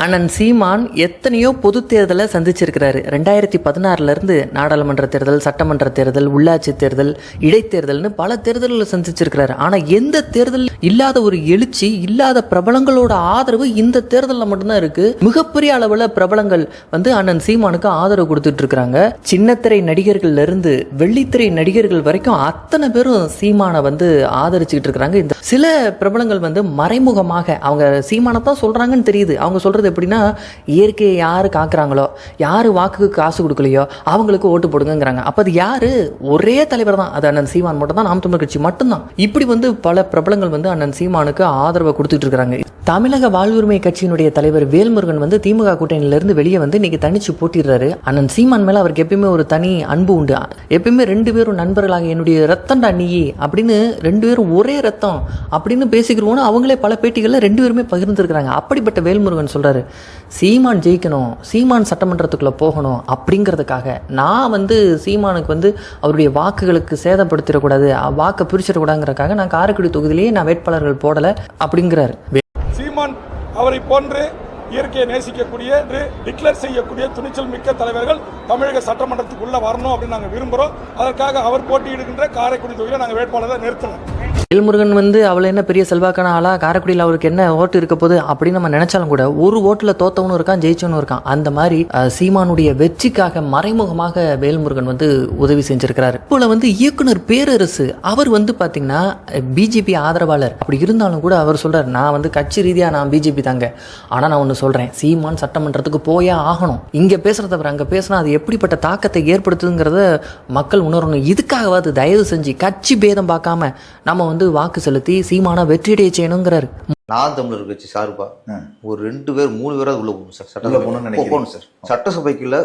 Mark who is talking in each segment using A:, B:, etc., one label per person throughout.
A: அண்ணன் சீமான் எத்தனையோ பொது தேர்தலை சந்திச்சிருக்கிறாரு. 2016 நாடாளுமன்ற தேர்தல், சட்டமன்ற தேர்தல், உள்ளாட்சி தேர்தல், இடைத்தேர்தல்னு பல தேர்தல்களை சந்திச்சிருக்கிறாரு. ஆனால் எந்த தேர்தல் இல்லாத ஒரு எழுச்சி, இல்லாத பிரபலங்களோட ஆதரவு இந்த தேர்தலில் மட்டும்தான் இருக்கு. மிகப்பெரிய அளவில் பிரபலங்கள் அண்ணன் சீமானுக்கு ஆதரவு கொடுத்துட்டு இருக்காங்க. சின்னத்திரை நடிகர்கள்ல இருந்து வெள்ளித்திரை நடிகர்கள் வரைக்கும் அத்தனை பேரும் சீமானை ஆதரிச்சுக்கிட்டு இருக்கிறாங்க. இந்த சில பிரபலங்கள் மறைமுகமாக அவங்க சீமானை தான் சொல்றாங்கன்னு தெரியுது. அவங்க சொல்றது எப்படின்னா, இயற்கையை யாரு காக்குறாங்களோ, யாரு வாக்குக்கு காசு கொடுக்கலையோ அவங்களுக்கு ஓட்டு போடுங்கிறாங்க. அப்ப அது யாரு? ஒரே தலைவர் தான், அது அண்ணன் சீமான் மட்டும் தான், நாம் தமிழர் கட்சி மட்டும்தான். இப்படி பல பிரபலங்கள் அண்ணன் சீமானுக்கு ஆதரவை கொடுத்துட்டு இருக்காங்க. தமிழக வாழ்வுரிமை கட்சியினுடைய தலைவர் வேல்முருகன் திமுக கூட்டணியிலிருந்து வெளியே இன்னைக்கு தனிச்சு போட்டிடுறாரு. அண்ணன் சீமான் மேல அவருக்கு எப்பயுமே ஒரு தனி அன்பு உண்டு. எப்பயுமே ரெண்டு பேரும் நண்பர்களாக, என்னுடைய ரத்தம்டா நீ அப்படின்னு, ரெண்டு பேரும் ஒரே ரத்தம் அப்படின்னு பேசிக்கிறோன்னு அவங்களே பல பேட்டிகள்ல ரெண்டு பேருமே பகிர்ந்துருக்காங்க. அப்படிப்பட்ட வேல்முருகன் சொல்றாரு, சீமான் ஜெயிக்கணும், சீமான் சட்டமன்றத்துக்குள்ள போகணும் அப்படிங்கிறதுக்காக நான் சீமானுக்கு அவருடைய வாக்குகளுக்கு சேதப்படுத்திடக்கூடாது, வாக்கை பிரிச்சிடக்கூடாதுங்கிறதுக்காக நான் காரைக்குடி தொகுதியிலேயே நான் வேட்பாளர்கள் போடல அப்படிங்கிறாரு.
B: சீமான் அவரை போன்று இயற்கையை நேசிக்கக்கூடிய, டிக்ளேர் செய்யக்கூடிய துணிச்சல் மிக்க தலைவர்கள் தமிழக சட்டமன்றத்துக்குள்ள வரணும் அப்படின்னு நாங்கள் விரும்புகிறோம். அதற்காக அவர் போட்டியிடுகின்ற காரைக்குடி தொகுதியில் நாங்கள் வேட்பாளரை நிறுத்தணும்.
A: வேல்முருகன் அவளை என்ன பெரிய செல்வாக்கான ஆளா, காரைக்குடியில் அவருக்கு என்ன ஓட்டு இருக்க போகுது அப்படின்னு நம்ம நினைச்சாலும் கூட ஒரு ஓட்டுல தோத்தவனும் இருக்கான், ஜெயிச்சவனும் இருக்கான். அந்த மாதிரி சீமானுடைய வெற்றிக்காக மறைமுகமாக வேல்முருகன் உதவி செஞ்சிருக்கிறாரு. போல இயக்குனர் பேரரசு அவர் பாத்தீங்கன்னா பிஜேபி ஆதரவாளர். அப்படி இருந்தாலும் கூட அவர் சொல்றாரு, நான் கட்சி ரீதியா நான் பிஜேபி தாங்க, ஆனா நான் ஒண்ணு சொல்றேன், சீமான் சட்டமன்றத்துக்கு போயே ஆகணும். இங்க பேசுறத அங்க பேசினா அது எப்படிப்பட்ட தாக்கத்தை ஏற்படுத்துங்கிறத மக்கள் உணரணும். இதுக்காகவாது தயவு செஞ்சு கட்சி பேதம் பார்க்காம நம்ம வாக்கு செலுத்தி சீமானா வெற்றியடைய செய்யணுங்கிறாரு.
C: நான் தமிழர் கட்சி சார்பா ஒரு 2 பேர் 3 பேராது உள்ள போகணும் சார். சட்டசபை போகணும் சார். சட்டசபைக்குள்ள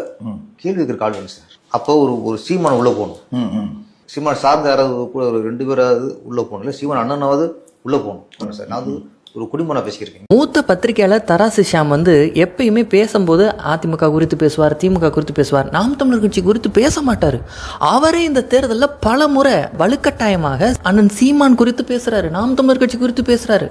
C: கேள்வி கேட்கிற கால் வேணும் சார். அப்போ ஒரு சீமான உள்ள போகணும். சீமான சார்ந்த யாராவது கூட ஒரு 2 பேராவது உள்ள போகணும். இல்லை சீமான் அண்ணனாவது உள்ள போகணும் சார். நான் ஒரு குடிமனா பேசிக்கிறேன்.
A: மூத்த பத்திரிகையாளர் தராசு ஷியாம் எப்பயுமே பேசும்போது அதிமுக குறித்து பேசுவார், திமுக குறித்து பேசுவார், நாம் தமிழர் கட்சி குறித்து பேச மாட்டாரு. அவரே இந்த தேர்தலில் பல முறை வலுக்கட்டாயமாக அண்ணன் சீமான் குறித்து பேசுறாரு, நாம் தமிழர் கட்சி குறித்து பேசுறாரு.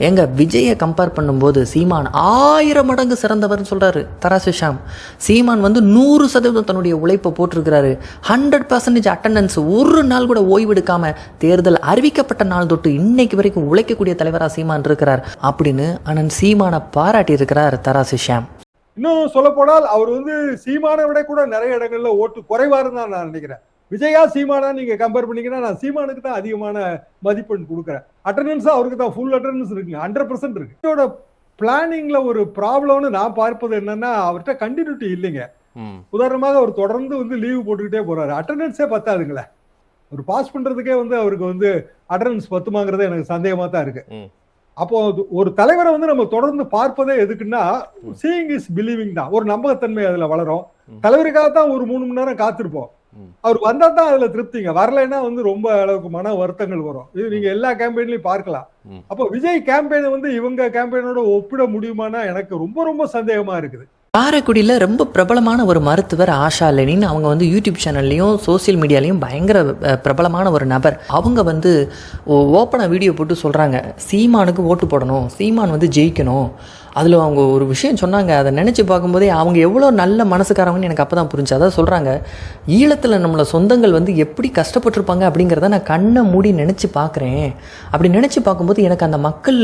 A: எங்க விஜயை கம்பேர் பண்ணும்போது சீமான் 1000 மடங்கு சிறந்தவர்னு சொல்றாரு தராசு ஷியாம். சீமான் 100% தன்னுடைய உழைப்பை போட்டிருக்கிறாரு. 100% அட்டண்டன்ஸ், ஒரு நாள் கூட ஓய்வெடுக்காம தேர்தல் அறிவிக்கப்பட்ட நாள் தொட்டு இன்னைக்கு வரைக்கும் உழைக்கக்கூடிய தலைவரா சீமான் இருக்கிறார் அப்படின்னு அண்ணன் சீமானை பாராட்டி இருக்கிறார் தராசு ஷியாம்.
B: இன்னும் சொல்ல போனால் அவர் சீமானை விட கூட நிறைய இடங்கள்ல ஓட்டு குறைவாருன்னு தான் நான் நினைக்கிறேன். விஜயா சீமானா நீங்க கம்பேர் பண்ணீங்கன்னா நான் சீமானுக்கு தான் அதிகமான மதிப்பெண் கொடுக்குறேன். அட்டண்டன்ஸ் அவருக்கு தான் ஃபுல் அட்டண்டன்ஸ் இருக்குங்க, 100% இருக்கு. இதோட பிளானிங்ல ஒரு ப்ராப்ளம்னு நான் பார்ப்பது என்னன்னா, அவர்கிட்ட கண்டினியூட்டி இல்லைங்க. உதாரணமாக அவர் தொடர்ந்து லீவு போட்டுக்கிட்டே போறாரு, அட்டண்டன்ஸே பத்தாதுங்களே. ஒரு பாஸ் பண்றதுக்கே அவருக்கு அட்டண்டன்ஸ் பத்துமாங்கிறது எனக்கு சந்தேகமா தான் இருக்கு. அப்போ ஒரு தலைவரை நம்ம தொடர்ந்து பார்ப்பதே எதுக்குன்னா, சீயிங் இஸ் பிலீவிங் தான். ஒரு நம்பகத்தன்மை அதுல வளரும். தலைவருக்காக தான் ஒரு 3 மணி நேரம் காத்திருப்போம். அவர் வந்தா தான் அதுல திருப்திங்க, வரலைன்னா ரொம்ப அளவுக்கு மன வருத்தங்கள் வரும். இது நீங்க எல்லா கேம்பெயின்லயும் பார்க்கலாம். அப்போ விஜய் கேம்பெயினை இவங்க கேம்பெயினோட ஒப்பிட முடியுமானா எனக்கு ரொம்ப ரொம்ப சந்தேகமா இருக்குது.
A: காரைக்குடியில் ரொம்ப பிரபலமான ஒரு மருத்துவர் ஆஷா லெனின், அவங்க யூடியூப் சேனல்லையும் சோசியல் மீடியாலையும் பயங்கர பிரபலமான ஒரு நபர். அவங்க ஓப்பனாக வீடியோ போட்டு சொல்கிறாங்க, சீமானுக்கு ஓட்டு போடணும், சீமான் ஜெயிக்கணும். அதில் அவங்க ஒரு விஷயம் சொன்னாங்க, அதை நினச்சி பார்க்கும்போதே அவங்க எவ்வளோ நல்ல மனசுக்காரவங்கன்னு எனக்கு அப்போ தான் புரிஞ்சு. அதான் சொல்கிறாங்க, ஈழத்தில் நம்மளை சொந்தங்கள் எப்படி கஷ்டப்பட்டிருப்பாங்க அப்படிங்கிறத நான் கண்ணை மூடி நினச்சி பார்க்குறேன். அப்படி நினச்சி பார்க்கும்போது எனக்கு அந்த மக்கள்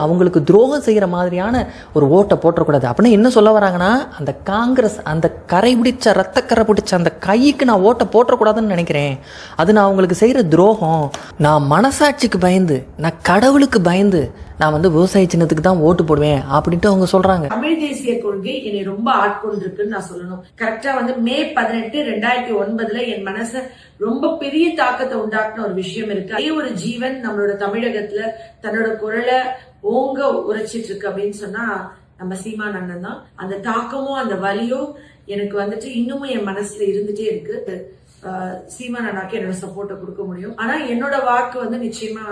A: அவங்களுக்கு துரோகம் செய்கிற மாதிரியான ஒரு ஓட்டை போட்டக்கூடாது அப்படின்னா என்ன சொல்ல வராங்கன்னா, அந்த காங்கிரஸ் அந்த கரை பிடிச்ச ரத்தக்கரை பிடிச்ச அந்த கைக்கு நான் ஓட்டை போட்டக்கூடாதுன்னு நினைக்கிறேன். அது நான் அவங்களுக்கு செய்கிற துரோகம். நான் மனசாட்சிக்கு பயந்து, நான் கடவுளுக்கு பயந்து நான் விவசாய சின்னத்துக்கு தான் ஓட்டு போடுவேன் அப்படின்ட்டு அவங்க சொல்றாங்க.
D: தமிழ் தேசிய கொள்கை என்னை ரொம்ப ஆட்கொண்டிருக்குன்னு நான் சொல்லணும். கரெக்டா மே 18, 2009 என் மனச ரொம்ப பெரிய தாக்கத்தை உண்டாக்குன ஒரு விஷயம் இருக்கு. அதே ஒரு ஜீவன் நம்மளோட தமிழகத்துல தன்னோட குரலை ஓங்க உரைச்சிட்டு இருக்கு அப்படின்னு சொன்னா நம்ம சீமான் அண்ணன் தான். அந்த தாக்கமும் அந்த வலியும் எனக்கு இன்னமும் என் மனசுல இருந்துட்டே இருக்கு. சீமான் அண்ணாக்கு என்னோட சப்போர்ட்டை கொடுக்க முடியும். ஆனா என்னோட வாக்கு நிச்சயமா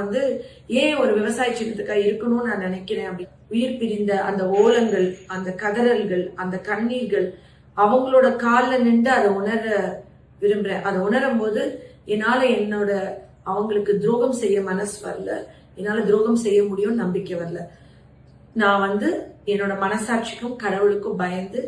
D: ஏன் ஒரு விவசாய சின்னத்துக்கா இருக்கணும்னு நான் நினைக்கிறேன். அப்படி உயிர் பிரிந்த அந்த ஓலங்கள், அந்த கதறல்கள், அந்த கண்ணீர்கள், அவங்களோட காலில் நின்று அதை உணர விரும்புறேன். அதை உணரும் போது என்னால அவங்களுக்கு துரோகம் செய்ய மனசு வரல, என்னால துரோகம் செய்ய முடியும் நம்பிக்கை வரல. நான் வந்து என்னோட மனசாட்சிக்கும் கடவுளுக்கும் பயந்து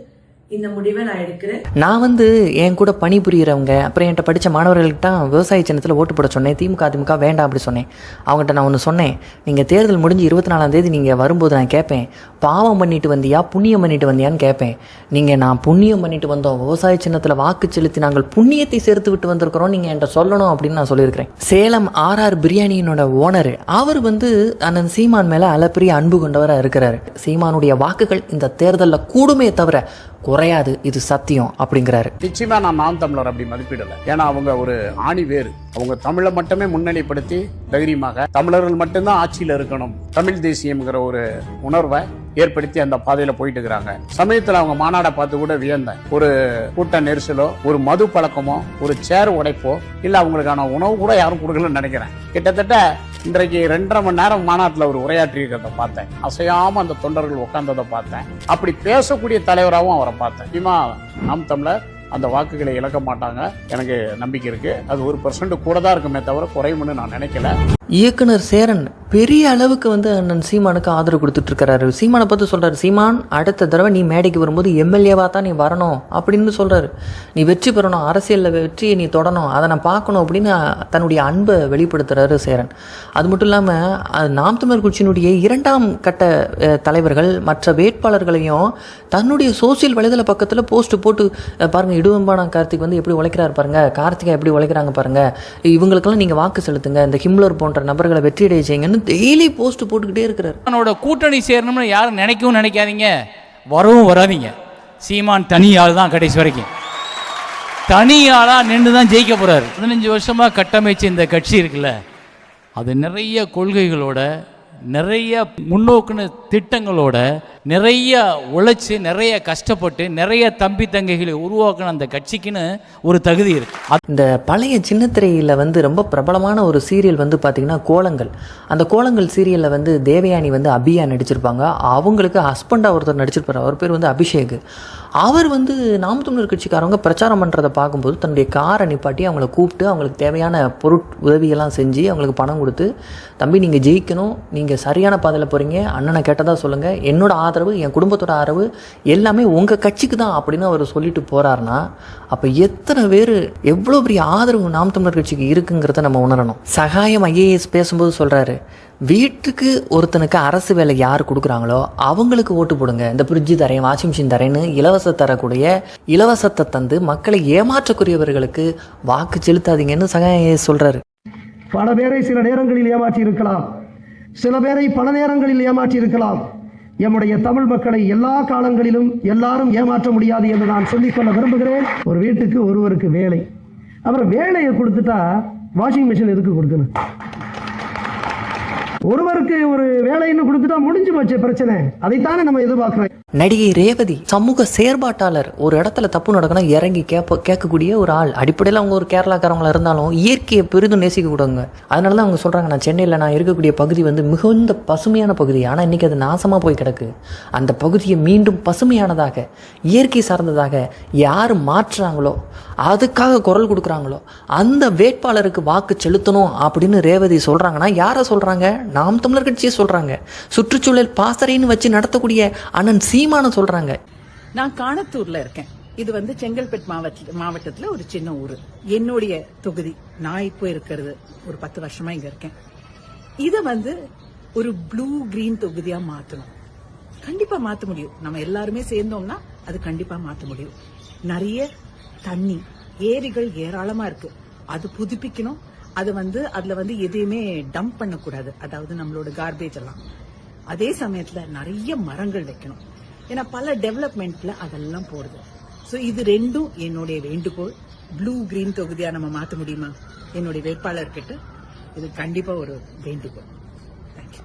D: இந்த முடிவை நான் எடுக்கிறேன்.
A: நான் வந்து என் கூட பணிபுரியறவங்க அப்புறம் என்கிட்ட படித்த மாணவர்களுக்கு தான் விவசாய சின்னத்தில் ஓட்டு போட சொன்னேன். திமுக வேண்டாம் அப்படி சொன்னேன். அவங்ககிட்ட நான் ஒன்று சொன்னேன், நீங்கள் தேர்தல் முடிஞ்சு 24ஆம் தேதி நீங்கள் வரும்போது நான் கேட்பேன், பாவம் பண்ணிட்டு வந்தியா புண்ணியம் பண்ணிட்டு வந்தியான்னு கேட்பேன். நீங்கள் நான் புண்ணியம் பண்ணிட்டு வந்தோம், விவசாய சின்னத்தில் வாக்கு செலுத்தி நாங்கள் புண்ணியத்தை சேர்த்து விட்டு வந்திருக்கிறோம், நீங்கள் என்கிட்ட சொல்லணும் அப்படின்னு நான் சொல்லியிருக்கிறேன். சேலம் ஆர்ஆர் பிரியாணியினோட ஓனர் அவர் வந்து அண்ணன் சீமான் மேலே அளப்பரிய அன்பு கொண்டவராக இருக்கிறாரு. சீமானுடைய வாக்குகள் இந்த தேர்தலில் கூடுமே தவிர குறையாது, இது சத்தியம் அப்படிங்கிறாரு.
E: நிச்சயமா நான் நாம் தமிழர் அப்படி மதிப்பிடல. ஏன்னா அவங்க ஒரு ஆணி வேறு. அவங்க தமிழை மட்டுமே முன்னிலைப்படுத்தி தைரியமாக தமிழர்கள் மட்டும்தான் ஆட்சியில் இருக்கணும், தமிழ் தேசியம்ங்கிற ஒரு உணர்வை ஏற்படுத்தி அந்த பாதையில போயிட்டு இருக்கிறாங்க. சமயத்துல அவங்க மாநாடை பார்த்து கூட வியந்தேன். ஒரு கூட்ட நெரிசலோ, ஒரு மது பழக்கமோ, ஒரு சேர் உடைப்போ இல்ல அவங்களுக்கான உணவு கூட யாரும் கொடுக்கலன்னு நினைக்கிறேன். கிட்டத்தட்ட இன்றைக்கு 2.5 மணி நேரம் மாநாட்டில் ஒரு உரையாற்றி இருக்கிறத பார்த்தேன். அசையாம அந்த தொண்டர்கள் உட்கார்ந்ததை பார்த்தேன். அப்படி பேசக்கூடிய தலைவராகவும் அவரை பார்த்தேன். நாம் தமிழர் அந்த வாக்குகளை இழக்க மாட்டாங்க, எனக்கு நம்பிக்கை இருக்கு. அது 1% கூட தான் இருக்குமே தவிர குறையும்னு நான் நினைக்கல.
A: இயக்குனர் சேரன் பெரிய அளவுக்கு வந்து அண்ணன் சீமானுக்கு ஆதரவு கொடுத்துட்டு இருக்காரு. சீமானை பார்த்து சொல்றாரு, சீமான் அடுத்த தடவை நீ மேடைக்கு வரும்போது எம்எல்ஏவா தான் நீ வரணும் அப்படின்னு சொல்றாரு. நீ வெற்றி பெறணும், அரசியலில் வெற்றியை நீ தொடணும், அதை நான் பார்க்கணும் அப்படின்னு தன்னுடைய அன்பை வெளிப்படுத்துறாரு சேரன். அது மட்டும் இல்லாமல் நாம் தமிழர் கட்சியினுடைய 2ஆம் கட்ட தலைவர்கள் மற்ற வேட்பாளர்களையும் தன்னுடைய சோசியல் வலைதள பக்கத்தில் போஸ்ட் போட்டு பாருங்க, இடுவம்பான கார்த்திக் வந்து எப்படி உழைக்கிறாரு பாருங்க, கார்த்திகா எப்படி உழைக்கிறாங்க பாருங்க, இவங்களுக்கெல்லாம் நீங்க வாக்கு செலுத்துங்க, இந்த ஹிம்லர் போன்ற நபர்களை வெற்றியடைய செய்யுங்கன்னு டெய்லி போஸ்ட் போட்டுக்கிட்டே இருக்கிறார்.
F: அவனோட கூட்டணி சேரணும்னு யாரும் நினைக்கவும் நினைக்காதீங்க, வரவும் வராதீங்க. சீமான் தனியாள் தான் கடைசி வரைக்கும், தனியாளா நின்று தான் ஜெயிக்க போறாரு. 15 வருஷமா கட்டமைச்ச இந்த கட்சி இருக்குல்ல, அது நிறைய கொள்கைகளோட, நிறைய முன்னோக்குன்னு திட்டங்களோட, நிறைய உழைச்சி, நிறைய கஷ்டப்பட்டு, நிறைய தம்பி தங்கைகளை உருவாக்கின அந்த கட்சிக்குன்னு ஒரு தகுதி இருக்கு.
A: இந்த பழைய சின்னத்திரையில் வந்து ரொம்ப பிரபலமான ஒரு சீரியல் வந்து பார்த்தீங்கன்னா கோலங்கள். அந்த கோலங்கள் சீரியலில் வந்து தேவயானி வந்து அபியா நடிச்சிருப்பாங்க. அவங்களுக்கு ஹஸ்பண்டாக ஒருத்தர் நடிச்சிருப்பார், அவர் பேர் வந்து அபிஷேக். அவர் வந்து நாம் தமிழர் கட்சிக்காரவங்க பிரச்சாரம் பண்ணுறதை பார்க்கும்போது தன்னுடைய காரை நிப்பாட்டி அவங்கள கூப்பிட்டு அவங்களுக்கு தேவையான உதவியெல்லாம் செஞ்சு அவங்களுக்கு பணம் கொடுத்து, தம்பி நீங்கள் ஜெயிக்கணும், நீங்கள் சரியான பாதையில் போகிறீங்க, அண்ணனை கேட்டதாக சொல்லுங்கள், என்னோட ஆதரவு, என் குடும்பத்தோட ஆதரவு எல்லாமே உங்கள் கட்சிக்கு தான் அப்படின்னு அவர் சொல்லிட்டு போகிறாருன்னா அப்போ எத்தனை பேர் எவ்வளோ பெரிய ஆதரவு நாம் தமிழர் கட்சிக்கு இருக்குங்கிறத நம்ம உணரணும். சகாயம் ஐஏஎஸ் பேசும்போது சொல்கிறாரு, வீட்டுக்கு ஒருத்தனுக்கு அரசு வேலை யார் கொடுக்குறாங்களோ அவங்களுக்கு ஓட்டு போடுங்க, இந்த ஃப்ரிட்ஜு தரேன், வாஷிங் மிஷின் தரேன்னு இலவசம் தரக்கூடிய இலவசத்தை தந்து மக்களை ஏமாற்றக்கூடியவர்களுக்கு வாக்கு செலுத்தாதீங்கன்னு சகாயம் ஐஏஎஸ் சொல்கிறாரு.
G: பல பேரை சில நேரங்களில் ஏமாற்றி இருக்கலாம், சில பேரை பல நேரங்களில் ஏமாற்றி இருக்கலாம். எம்முடைய தமிழ் மக்களை எல்லா காலங்களிலும் எல்லாரும் ஏமாற்ற முடியாது என்று நான் சொல்லிக்கொள்ள விரும்புகிறேன். ஒரு வீட்டுக்கு ஒருவருக்கு வேலை, அப்புறம் வேலையை கொடுத்துட்டா வாஷிங் மிஷின் எதுக்கு கொடுக்கணும்? ஒருவருக்கு ஒரு வேலைன்னு கொடுத்துட்டா முடிஞ்சு போச்சு பிரச்சனை. அதைத்தானே நம்ம எதிர்பார்க்கிறோம்.
A: நடிகை ரேவதி சமூக செயற்பாட்டாளர். ஒரு இடத்துல தப்பு நடக்கணும் இறங்கி கேட்கக்கூடிய ஒரு ஆள். அடிப்படையில் அவங்க ஒரு கேரளாக்காரங்களா இருந்தாலும் இயற்கையை பெரிதும் நேசிக்க கூடாங்க. அதனால தான் அவங்க சொல்கிறாங்க, நான் சென்னையில் நான் இருக்கக்கூடிய பகுதி வந்து மிகுந்த பசுமையான பகுதி, ஆனால் இன்றைக்கி அது நாசமாக போய் கிடக்கு. அந்த பகுதியை மீண்டும் பசுமையானதாக, இயற்கை சார்ந்ததாக யார் மாற்றுறாங்களோ, அதுக்காக குரல் கொடுக்குறாங்களோ அந்த வேட்பாளருக்கு வாக்கு செலுத்தணும் அப்படின்னு ரேவதி சொல்கிறாங்கன்னா யாரை சொல்கிறாங்க? நாம் தமிழர் கட்சியை சொல்கிறாங்க. சுற்றுச்சூழல் பாசறைன்னு வச்சு நடத்தக்கூடிய அண்ணன் சீமான சொல்றாங்க.
H: நான் காணத்தூர்ல இருக்கேன். இது வந்து செங்கல்பட்டு மாவட்டத்துல ஒரு சின்ன ஊரு. என்னுடைய தொகுதி. நான் இப்போ இருக்கிறது ஒரு 10 வருஷமா இங்க இருக்கேன். இத வந்து ஒரு ப்ளூ கிரீன் தொகுதியா மாத்தணும். கண்டிப்பா மாத்த முடியும். நம்ம எல்லாருமே சேர்ந்தோம்னா அது கண்டிப்பா மாத்த முடியும். நிறைய தண்ணி, ஏரிகள் ஏராளமா இருக்கு. அது புதுப்பிக்கணும். அது வந்து அதுல வந்து எதையுமே டம்ப் பண்ணக்கூடாது, அதாவது நம்மளோட கார்பேஜ் எல்லாம். அதே சமயத்துல நிறைய மரங்கள் வைக்கணும். ஏன்னா பல டெவலப்மெண்ட்ல அதெல்லாம் போடுது. சோ இது ரெண்டும் என்னுடைய வேண்டுகோள். ப்ளூ கிரீன் தொகுதியா நம்ம மாத்த முடியுமா? என்னுடைய வேட்பாளர்கிட்ட இது கண்டிப்பா ஒரு வேண்டுகோள். தேங்க்யூ.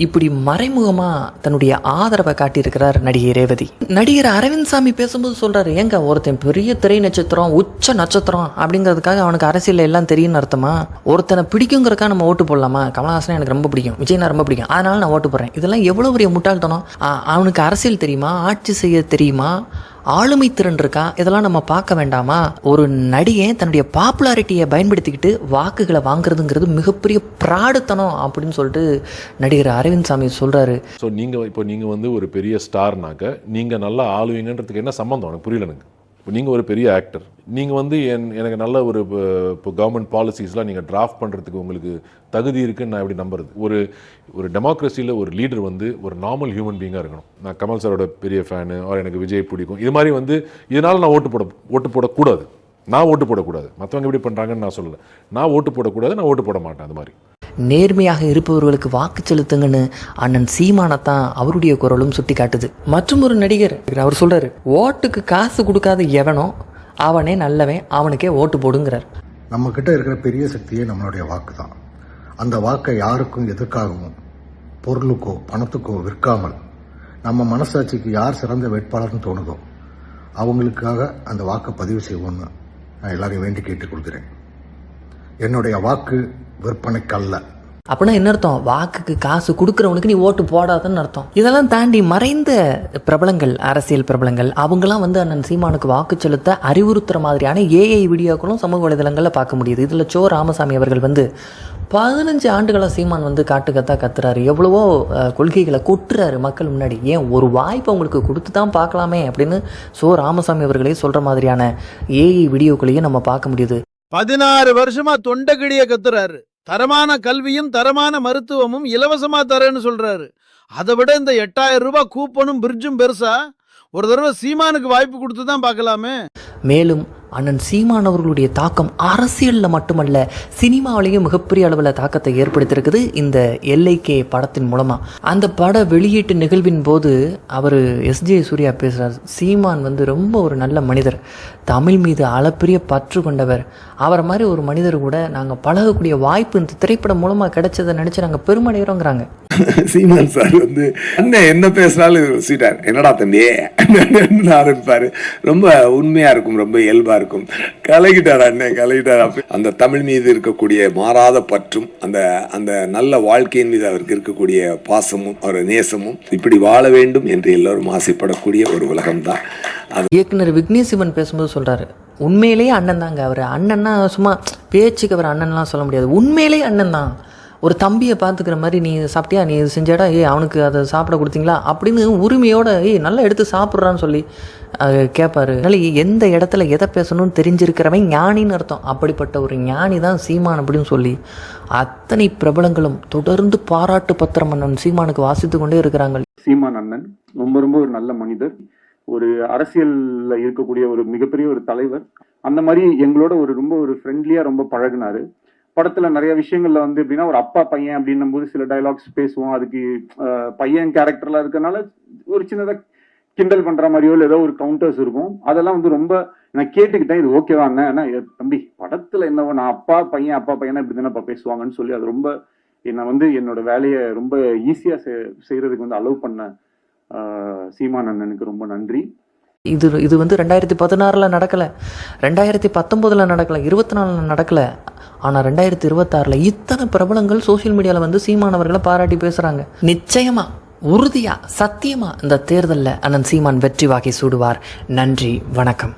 A: இப்படி மறைமுகமா தன்னுடைய ஆதரவை காட்டியிருக்கிறார் நடிகை ரேவதி. நடிகர் அரவிந்த் சாமி பேசும்போது சொல்றாரு, ஏங்க ஒருத்தன் பெரிய திரை நட்சத்திரம், உச்ச நட்சத்திரம் அப்படிங்கிறதுக்காக அவனுக்கு அரசியல் எல்லாம் தெரியும்னு அர்த்தமா? ஒருத்தனை பிடிக்குங்கிறக்காக நம்ம ஓட்டு போடலாமா? கமலஹாசன் எனக்கு ரொம்ப பிடிக்கும், விஜய்னா ரொம்ப பிடிக்கும், அதனால நான் ஓட்டு போடுறேன். இதெல்லாம் எவ்வளவு பெரிய முட்டாள்தனம். அவனுக்கு அரசியல் தெரியுமா? ஆட்சி செய்ய தெரியுமா? ஆளுமை திறன் இருக்கா, இதெல்லாம் நம்ம பார்க்க வேண்டாமா? ஒரு நடிகை தன்னுடைய பாப்புலாரிட்டியை பயன்படுத்திக்கிட்டு வாக்குகளை வாங்குறதுங்கிறது மிகப்பெரிய பிராடுத்தனம் அப்படின்னு சொல்லிட்டு நடிகர் அரவிந்த் சாமி சொல்கிறாரு.
I: ஸோ நீங்கள் வந்து ஒரு பெரிய ஸ்டார்னாக்க நீங்கள் நல்லா ஆளுவீங்கன்றதுக்கு என்ன சம்மந்தம் எனக்கு புரியல. எனக்கு இப்போ நீங்கள் ஒரு பெரிய ஆக்டர், நீங்கள் வந்து எனக்கு நல்ல ஒரு இப்போ கவர்மெண்ட் பாலிசிஸ்லாம் நீங்கள் டிராஃப்ட் பண்ணுறதுக்கு உங்களுக்கு தகுதி இருக்குன்னு நான் எப்படி நம்புறது? ஒரு டெமோக்ரஸியில் ஒரு லீடர் வந்து ஒரு நார்மல் ஹியூமன் பீங்காக இருக்கணும். நான் கமல் சாரோட பெரிய ஃபேனு, அவர் எனக்கு விஜய் பிடிக்கும், இது மாதிரி வந்து இதனால் நான் ஓட்டு போடக்கூடாது. நான் ஓட்டு போடக்கூடாது, மற்றவங்க எப்படி பண்ணுறாங்கன்னு நான் சொல்லலை. நான் ஓட்டு போடக்கூடாது, நான் ஓட்டு போட மாட்டேன். அது மாதிரி
A: நேர்மையாக இருப்பவர்களுக்கு வாக்கு செலுத்துங்கன்னு அண்ணன் சீமானத்தான் அவருடைய குரலும் சுட்டி காட்டுது. மற்றும் ஒரு நடிகர் அவர் சொல்றாரு, ஓட்டுக்கு காசு கொடுக்காத எவனோ அவனே நல்லவன், அவனுக்கே ஓட்டு போடுங்கிறார்.
J: நம்ம கிட்ட இருக்கிற பெரிய சக்தியே நம்மளுடைய வாக்கு தான். அந்த வாக்கை யாருக்கும் எதற்காகவும் பொருளுக்கோ பணத்துக்கோ விற்காமல் நம்ம மனசாட்சிக்கு யார் சிறந்த வேட்பாளர்னு தோணுதோ அவங்களுக்காக அந்த வாக்கை பதிவு செய்வோம்னு நான் எல்லாரையும் வேண்டி கேட்டுக்கொள்கிறேன். என்னுடைய வாக்கு விற்பனைக்கல்ல.
A: அப்படின்னா என்ன அர்த்தம்? வாக்குக்கு காசு கொடுக்குறவனுக்கு நீ ஓட்டு போடாதன்னு அர்த்தம். இதெல்லாம் தாண்டி மறைந்த பிரபலங்கள், அரசியல் பிரபலங்கள், அவங்களாம் வந்து அண்ணன் சீமானுக்கு வாக்கு செலுத்த அறிவுறுத்துற மாதிரியான ஏஐ வீடியோக்களும் சமூக வலைதளங்களில் பார்க்க முடியுது. இதில் சோ ராமசாமி அவர்கள் வந்து 15 ஆண்டுகளாக சீமான் வந்து காட்டு கத்துறாரு, எவ்வளவோ கொள்கைகளை கொட்டுறாரு மக்கள் முன்னாடி. ஏன் ஒரு வாய்ப்பு அவங்களுக்கு கொடுத்து தான் பார்க்கலாமே அப்படின்னு சோ ராமசாமி அவர்களே சொல்கிற மாதிரியான ஏஐ வீடியோக்களையும் நம்ம பார்க்க முடியுது.
K: 16 வருஷமா தொண்டகிடிய கத்துறாரு. தரமான கல்வியும் தரமான மருத்துவமும் இலவசமா தரேன்னு சொல்றாரு. அதை விட இந்த 8000 ரூபாய் கூப்பனும் பிரிட்ஜும் பெருசா? ஒரு தடவை சீமானுக்கு வாய்ப்பு கொடுத்து தான் பார்க்கலாமே.
A: மேலும் அண்ணன் சீமான் அவர்களுடைய தாக்கம் அரசியலில் மட்டுமல்ல, சினிமாவிலையும் மிகப்பெரிய அளவில் தாக்கத்தை ஏற்படுத்தியிருக்குது இந்த LIK படத்தின் மூலமாக. அந்த பட வெளியீட்டு நிகழ்வின் போது அவர் SJ சூர்யா பேசுகிறார், சீமான் வந்து ரொம்ப ஒரு நல்ல மனிதர், தமிழ் மீது அளப்பரிய பற்று கொண்டவர், அவரை மாதிரி ஒரு மனிதர் கூட நாங்கள் பழகக்கூடிய வாய்ப்பு இந்த திரைப்படம் மூலமாக கிடைச்சதை நினச்சி நாங்கள் பெருமடைகிறோங்கிறாங்க.
L: சீமான் சார் வந்து அண்ணன் என்ன பேசினாலும் சீட்டார், என்னடா தம்பி ஆரம்பிப்பாரு. ரொம்ப உண்மையா இருக்கும், ரொம்ப இயல்பா இருக்கும். கலகிட்டார் அண்ணன், கலகிட்டார். அந்த தமிழ் மீது இருக்கக்கூடிய மாறாத பற்றும் அந்த நல்ல வாழ்க்கையின் மீது அவருக்கு இருக்கக்கூடிய பாசமும் அவர் நேசமும், இப்படி வாழ வேண்டும் என்று எல்லோரும் ஆசைப்படக்கூடிய ஒரு உலகம் தான்.
A: இயக்குனர் விக்னேஷ் சிவன் பேசும்போது சொல்றாரு, உண்மையிலேயே அண்ணன் தாங்க அவர். அண்ணன்னா சும்மா பேச்சுக்கு அவர் அண்ணன்லாம் சொல்ல முடியாது, உண்மையிலேயே அண்ணன் தான். ஒரு தம்பியை பார்த்துக்கிற மாதிரி, நீ சாப்பிட்டியா, நீ செஞ்சாடா, அவனுக்கு அதை சாப்பிட கொடுத்தீங்களா அப்படின்னு உரிமையோட நல்லா எடுத்து சாப்பிட்றான்னு சொல்லி கேட்பாரு. அதனால எந்த இடத்துல எதை பேசணும்னு தெரிஞ்சிருக்கிறவன் ஞானின்னு அர்த்தம். அப்படிப்பட்ட ஒரு ஞானி தான் சீமான் அப்படின்னு சொல்லி அத்தனை பிரபலங்களும் தொடர்ந்து பாராட்டு பத்திரம் அண்ணன் சீமானுக்கு வாசித்து கொண்டே இருக்கிறாங்க.
M: சீமான் அண்ணன் ரொம்ப ஒரு நல்ல மனிதர், ஒரு அரசியல்ல இருக்கக்கூடிய ஒரு மிகப்பெரிய ஒரு தலைவர். அந்த மாதிரி எங்களோட ரொம்ப ஃப்ரெண்ட்லியா ரொம்ப பழகினாரு. படத்துல நிறைய விஷயங்கள்ல வந்து எப்படின்னா, ஒரு அப்பா பையன் அப்படின்னும் போது சில டைலாக்ஸ் பேசுவோம். அதுக்கு பையன் கேரக்டர்ல இருக்கனால ஒரு சின்னதா கிண்டல் பண்ற மாதிரியோ ஏதோ ஒரு கவுண்டர்ஸ் இருக்கும். அதெல்லாம் வந்து ரொம்ப நான் கேட்டுக்கிட்டேன், இது ஓகேவா அண்ணா, தம்பி படத்துல என்னவோ நான் அப்பா பையன் இப்படி தானே பேசுவாங்கன்னு சொல்லி அது ரொம்ப என்னை வந்து என்னோட வேலையை ரொம்ப ஈஸியா செய்யறதுக்கு வந்து அலோவ் பண்ண சீமான் அண்ணனுக்கு ரொம்ப நன்றி.
A: இது வந்து 2016 நடக்கலை, 2019 நடக்கலை, 24 நடக்கலை. ஆனால் 2026 இத்தனை பிரபலங்கள் சோசியல் மீடியாவில் வந்து சீமானவர்களை பாராட்டி பேசுகிறாங்க. நிச்சயமா, உறுதியா, சத்தியமா இந்த தேர்தலில் அண்ணன் சீமான் வெற்றி வாகை சூடுவார். நன்றி, வணக்கம்.